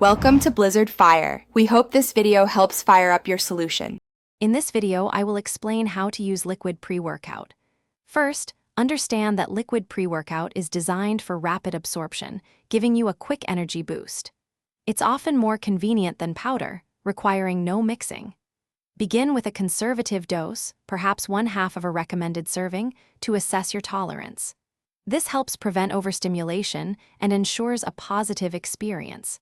Welcome to Blizzard Fire. We hope this video helps fire up your solution. In this video, I will explain how to use liquid pre-workout. First, understand that liquid pre-workout is designed for rapid absorption, giving you a quick energy boost. It's often more convenient than powder, requiring no mixing. Begin with a conservative dose, perhaps 1/2 of a recommended serving, to assess your tolerance. This helps prevent overstimulation and ensures a positive experience.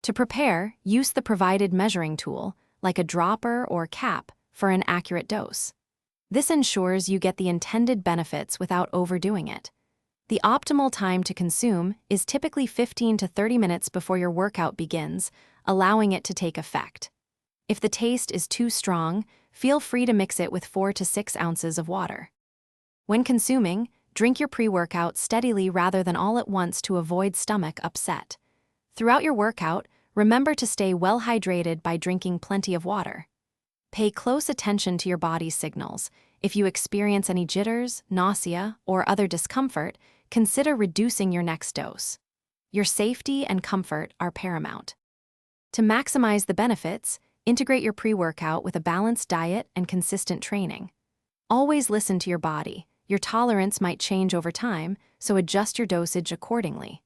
To prepare, use the provided measuring tool, like a dropper or cap, for an accurate dose. This ensures you get the intended benefits without overdoing it. The optimal time to consume is typically 15 to 30 minutes before your workout begins, allowing it to take effect. If the taste is too strong, feel free to mix it with 4 to 6 ounces of water. When consuming, drink your pre-workout steadily rather than all at once to avoid stomach upset. Throughout your workout, remember to stay well hydrated by drinking plenty of water. Pay close attention to your body's signals. If you experience any jitters, nausea, or other discomfort, consider reducing your next dose. Your safety and comfort are paramount. To maximize the benefits, integrate your pre-workout with a balanced diet and consistent training. Always listen to your body. Your tolerance might change over time, so adjust your dosage accordingly.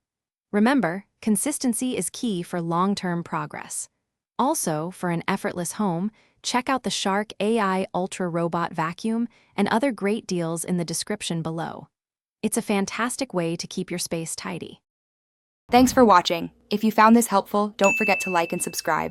Remember, consistency is key for long-term progress. Also, for an effortless home, check out the Shark AI Ultra Robot Vacuum and other great deals in the description below. It's a fantastic way to keep your space tidy. Thanks for watching. If you found this helpful, don't forget to like and subscribe.